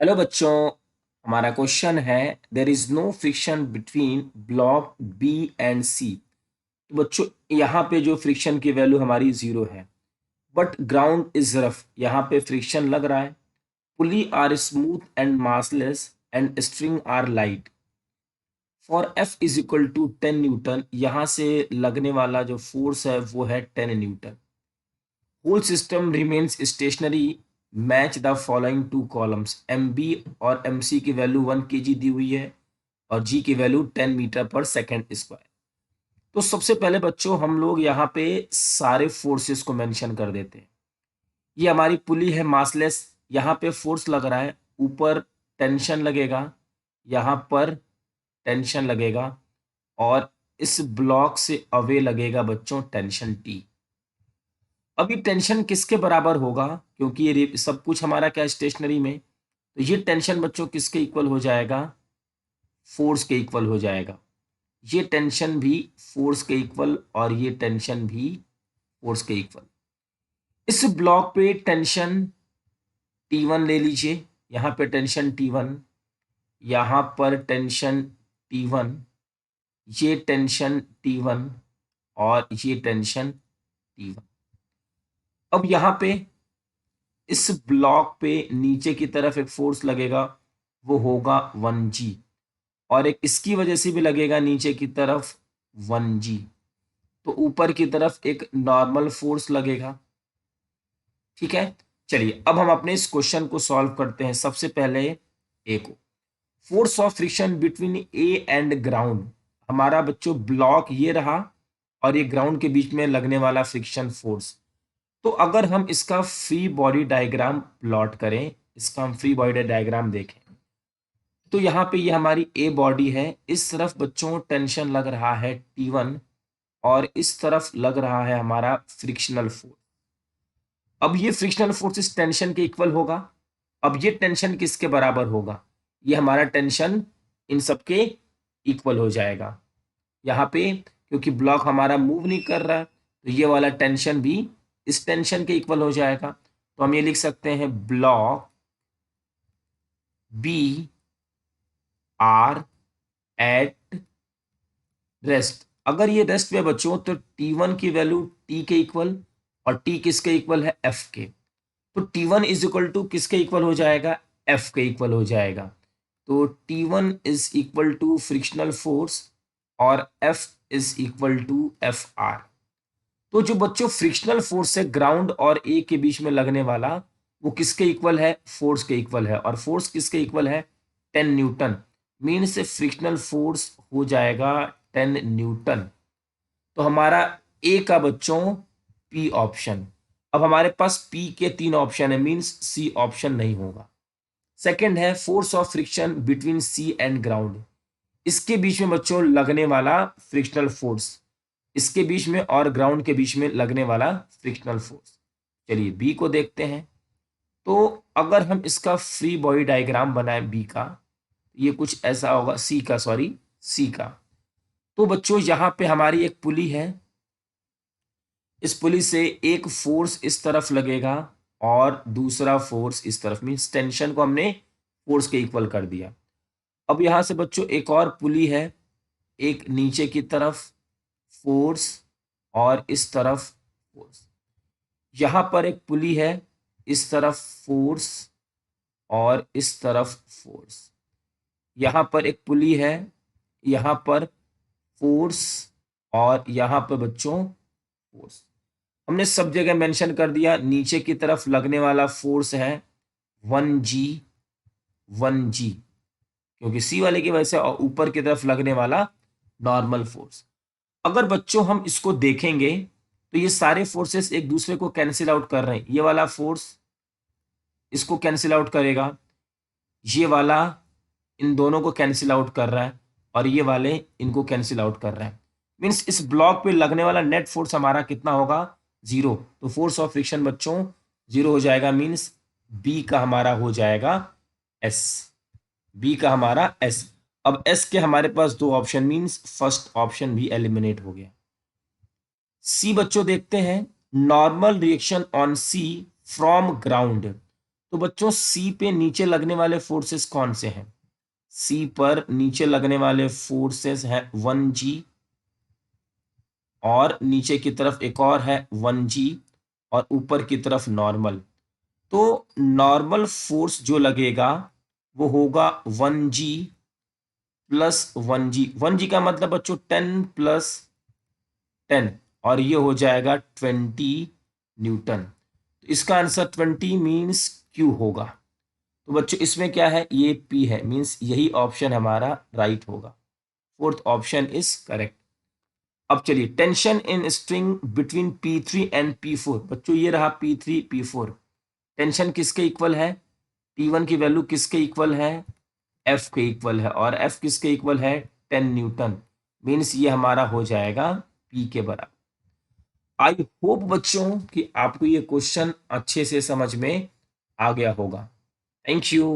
Hello बच्चों। हमारा question है there is no friction between block B and C. तो बच्चों यहाँ पे जो फ्रिक्शन की वैल्यू हमारी जीरो है, बट ग्राउंड इज रफ। यहाँ पे फ्रिक्शन लग रहा है। Pulley are smooth and massless and string are light. For F is equal to 10 newton. यहाँ से लगने वाला जो फोर्स है वो है 10 newton. Whole system remains stationary. Match the following two columns. M B और एम सी की वैल्यू 1 kg दी हुई है और जी की वैल्यू 10 मीटर पर सेकेंड स्क्वायर। तो सबसे पहले बच्चों हम लोग यहाँ पे सारे फोर्सेस को मेंशन कर देते हैं। ये हमारी पुली है मासलेस। यहाँ पे फोर्स लग रहा है, ऊपर टेंशन लगेगा, यहाँ पर टेंशन लगेगा और इस ब्लॉक से अवे लगेगा बच्चों टेंशन टी। अब ये टेंशन किसके बराबर होगा? क्योंकि ये सब कुछ हमारा क्या स्टेशनरी में, तो ये टेंशन बच्चों किसके इक्वल हो जाएगा? फोर्स के इक्वल हो जाएगा। ये टेंशन भी फोर्स के इक्वल और ये टेंशन भी फोर्स के इक्वल। इस ब्लॉक पे टेंशन T1 ले लीजिए। यहाँ पे टेंशन T1, यहाँ पर टेंशन T1, ये टेंशन T1 और ये टेंशन T1। अब यहाँ पे इस ब्लॉक पे नीचे की तरफ एक फोर्स लगेगा, वो होगा 1G, और एक इसकी वजह से भी लगेगा नीचे की तरफ 1G। तो ऊपर की तरफ एक नॉर्मल फोर्स लगेगा। ठीक है, चलिए अब हम अपने इस क्वेश्चन को सॉल्व करते हैं। सबसे पहले ए को, force of friction between A and ground. हमारा बच्चों ब्लॉक ये रहा और ये ग्राउंड के बीच में लगने वाला फ्रिक्शन फोर्स। तो अगर हम इसका फ्री बॉडी डायग्राम प्लॉट करें, इसका हम फ्री बॉडी डायग्राम देखें, तो यहाँ पे ये हमारी ए बॉडी है। इस तरफ बच्चों टेंशन लग रहा है T1 और इस तरफ लग रहा है हमारा फ्रिक्शनल फोर्स। अब ये फ्रिक्शनल फोर्स इस टेंशन के इक्वल होगा। अब ये टेंशन किसके बराबर होगा? ये हमारा टेंशन इन सबके इक्वल हो जाएगा। यहाँ पे क्योंकि ब्लॉक हमारा मूव नहीं कर रहा है, तो ये वाला टेंशन भी इस टेंशन के इक्वल हो जाएगा। तो हम ये लिख सकते हैं block B are at rest. अगर ये रेस्ट में बच्चों तो T1 की वैल्यू T के इक्वल और T किसके इक्वल है? F के। तो T1 इज इक्वल टू किसके इक्वल हो जाएगा? F के इक्वल हो जाएगा। तो T1 is equal to frictional force और F is equal to F R. तो जो बच्चों फ्रिक्शनल फोर्स है ग्राउंड और ए के बीच में लगने वाला, वो किसके इक्वल है? फोर्स के इक्वल है। और फोर्स किसके इक्वल है? 10 न्यूटन। मीन्स फ्रिक्शनल फोर्स हो जाएगा 10 न्यूटन। तो हमारा ए का बच्चों पी ऑप्शन। अब हमारे पास पी के 3 ऑप्शन है, मीन्स सी ऑप्शन नहीं होगा। सेकंड है force of friction between C and ground. इसके बीच में बच्चों लगने वाला फ्रिक्शनल फोर्स, इसके बीच में और ग्राउंड के बीच में लगने वाला फ्रिक्शनल फोर्स। चलिए बी को देखते हैं। तो अगर हम इसका फ्री बॉडी डायग्राम बनाएं बी का, ये कुछ ऐसा होगा, सी का सॉरी, सी का। तो बच्चों यहाँ पे हमारी एक पुली है। इस पुली से एक फोर्स इस तरफ लगेगा और दूसरा फोर्स इस तरफ, मीन्स टेंशन को हमने फोर्स के इक्वल कर दिया। अब यहां से बच्चों एक और पुली है, एक नीचे की तरफ फोर्स और इस तरफ फोर्स। यहां पर एक पुली है, इस तरफ फोर्स और इस तरफ फोर्स। यहां पर एक पुली है, यहां पर फोर्स और यहां पर बच्चों फोर्स। हमने सब जगह मेंशन कर दिया। नीचे की तरफ लगने वाला फोर्स है 1G, 1G, क्योंकि सी वाले की वजह से, और ऊपर की तरफ लगने वाला नॉर्मल फोर्स। अगर बच्चों हम इसको देखेंगे तो ये सारे फोर्सेस एक दूसरे को कैंसिल आउट कर रहे हैं। ये वाला फोर्स इसको कैंसिल आउट करेगा, ये वाला इन दोनों को कैंसिल आउट कर रहा है और ये वाले इनको कैंसिल आउट कर रहे हैं। मीन्स इस ब्लॉक पे लगने वाला नेट फोर्स हमारा कितना होगा? 0। तो फोर्स ऑफ फ्रिक्शन बच्चों 0 हो जाएगा। मीन्स बी का हमारा हो जाएगा एस। बी का हमारा एस। अब एस के हमारे पास 2 ऑप्शन, मीन्स फर्स्ट ऑप्शन भी एलिमिनेट हो गया। सी बच्चों देखते हैं, normal reaction on C from ground. तो बच्चों सी पे नीचे लगने वाले फोर्सेस कौन से हैं? सी पर नीचे लगने वाले फोर्सेस हैं 1G, और नीचे की तरफ एक और है 1G, और ऊपर की तरफ नॉर्मल। तो नॉर्मल फोर्स जो लगेगा वो होगा 1G प्लस 1G। 1G का मतलब बच्चों 10 प्लस 10, और ये हो जाएगा 20 न्यूटन। तो इसका आंसर 20 मीन्स क्यू होगा। तो बच्चों इसमें क्या है, ये P है, मीन्स यही ऑप्शन हमारा राइट होगा। Fourth option is correct. अब चलिए, tension in string between P3 and P4। बच्चों ये रहा P3 P4, टेंशन किसके इक्वल है? P1 की वैल्यू किसके इक्वल है? F के इक्वल है, और F किसके इक्वल है? 10 न्यूटन। मीन्स ये हमारा हो जाएगा P के बराबर। आई होप बच्चों कि आपको ये क्वेश्चन अच्छे से समझ में आ गया होगा। Thank you.